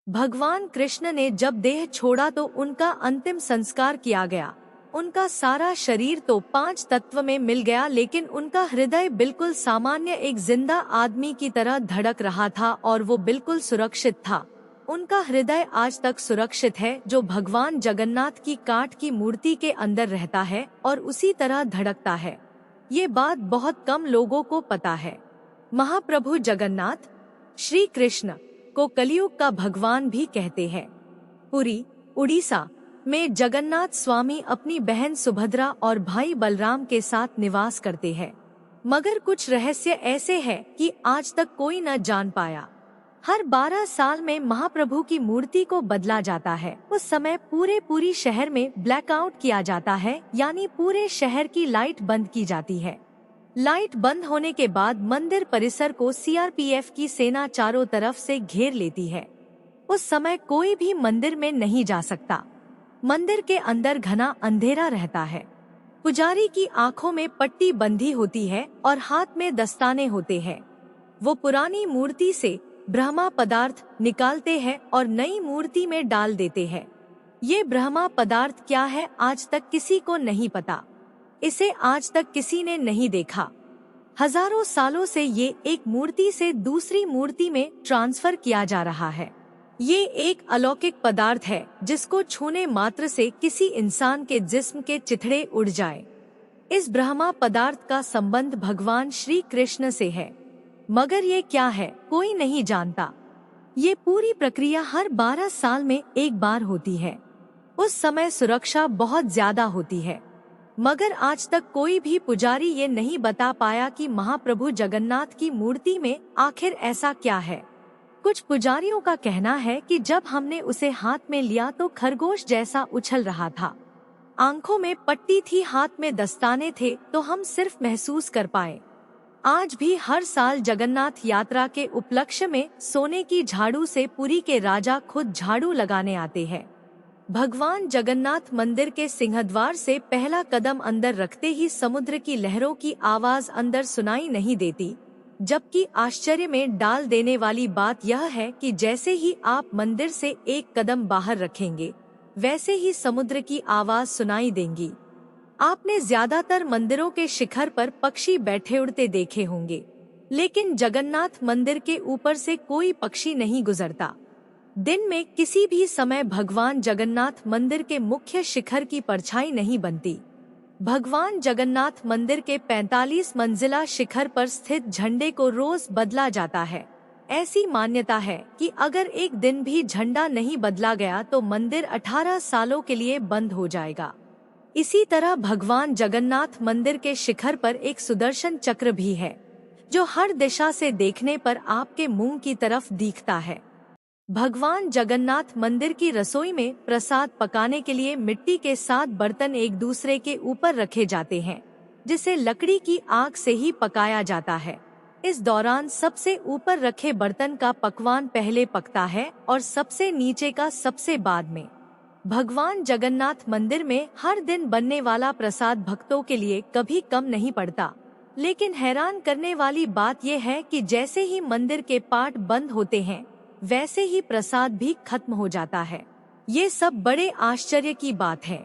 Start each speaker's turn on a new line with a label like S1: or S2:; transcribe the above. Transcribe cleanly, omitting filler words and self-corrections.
S1: भगवान कृष्ण ने जब देह छोड़ा तो उनका अंतिम संस्कार किया गया। उनका सारा शरीर तो 5 तत्व में मिल गया, लेकिन उनका हृदय बिल्कुल सामान्य एक जिंदा आदमी की तरह धड़क रहा था और वो बिल्कुल सुरक्षित था। उनका हृदय आज तक सुरक्षित है, जो भगवान जगन्नाथ की काठ की मूर्ति के अंदर रहता है और उसी तरह धड़कता है। ये बात बहुत कम लोगों को पता है। महाप्रभु जगन्नाथ श्री कृष्ण को कलयुग का भगवान भी कहते हैं। पुरी, उड़ीसा में जगन्नाथ स्वामी अपनी बहन सुभद्रा और भाई बलराम के साथ निवास करते हैं। मगर कुछ रहस्य ऐसे हैं कि आज तक कोई न जान पाया। हर 12 साल में महाप्रभु की मूर्ति को बदला जाता है। उस समय पूरे शहर में ब्लैकआउट किया जाता है, यानी पूरे शहर की लाइट बंद की जाती है। लाइट बंद होने के बाद मंदिर परिसर को सीआरपीएफ की सेना चारों तरफ से घेर लेती है। उस समय कोई भी मंदिर में नहीं जा सकता। मंदिर के अंदर घना अंधेरा रहता है। पुजारी की आंखों में पट्टी बंधी होती है और हाथ में दस्ताने होते हैं। वो पुरानी मूर्ति से ब्रह्मा पदार्थ निकालते हैं और नई मूर्ति में डाल देते हैं। ये ब्रह्मा पदार्थ क्या है, आज तक किसी को नहीं पता। इसे आज तक किसी ने नहीं देखा। हजारों सालों से ये एक मूर्ति से दूसरी मूर्ति में ट्रांसफर किया जा रहा है। ये एक अलौकिक पदार्थ है जिसको छूने मात्र से किसी इंसान के जिस्म के चिथड़े उड़ जाए। इस ब्रह्मा पदार्थ का संबंध भगवान श्री कृष्ण से है, मगर ये क्या है कोई नहीं जानता। ये पूरी प्रक्रिया हर 12 साल में एक बार होती है। उस समय सुरक्षा बहुत ज्यादा होती है, मगर आज तक कोई भी पुजारी ये नहीं बता पाया कि महाप्रभु जगन्नाथ की मूर्ति में आखिर ऐसा क्या है। कुछ पुजारियों का कहना है कि जब हमने उसे हाथ में लिया तो खरगोश जैसा उछल रहा था। आंखों में पट्टी थी, हाथ में दस्ताने थे, तो हम सिर्फ महसूस कर पाए। आज भी हर साल जगन्नाथ यात्रा के उपलक्ष्य में सोने की झाड़ू से पुरी के राजा खुद झाड़ू लगाने आते हैं। भगवान जगन्नाथ मंदिर के सिंहद्वार से पहला कदम अंदर रखते ही समुद्र की लहरों की आवाज अंदर सुनाई नहीं देती, जबकि आश्चर्य में डाल देने वाली बात यह है कि जैसे ही आप मंदिर से एक कदम बाहर रखेंगे, वैसे ही समुद्र की आवाज सुनाई देंगी। आपने ज्यादातर मंदिरों के शिखर पर पक्षी बैठे उड़ते देखे होंगे, लेकिन जगन्नाथ मंदिर के ऊपर से कोई पक्षी नहीं गुजरता। दिन में किसी भी समय भगवान जगन्नाथ मंदिर के मुख्य शिखर की परछाई नहीं बनती। भगवान जगन्नाथ मंदिर के 45 मंजिला शिखर पर स्थित झंडे को रोज बदला जाता है। ऐसी मान्यता है कि अगर एक दिन भी झंडा नहीं बदला गया तो मंदिर 18 सालों के लिए बंद हो जाएगा। इसी तरह भगवान जगन्नाथ मंदिर के शिखर पर एक सुदर्शन चक्र भी है, जो हर दिशा से देखने पर आपके मुंह की तरफ दिखता है। भगवान जगन्नाथ मंदिर की रसोई में प्रसाद पकाने के लिए मिट्टी के 7 बर्तन एक दूसरे के ऊपर रखे जाते हैं, जिसे लकड़ी की आग से ही पकाया जाता है। इस दौरान सबसे ऊपर रखे बर्तन का पकवान पहले पकता है और सबसे नीचे का सबसे बाद में। भगवान जगन्नाथ मंदिर में हर दिन बनने वाला प्रसाद भक्तों के लिए कभी कम नहीं पड़ता, लेकिन हैरान करने वाली बात यह है कि जैसे ही मंदिर के पाट बंद होते हैं, वैसे ही प्रसाद भी खत्म हो जाता है। ये सब बड़े आश्चर्य की बात है।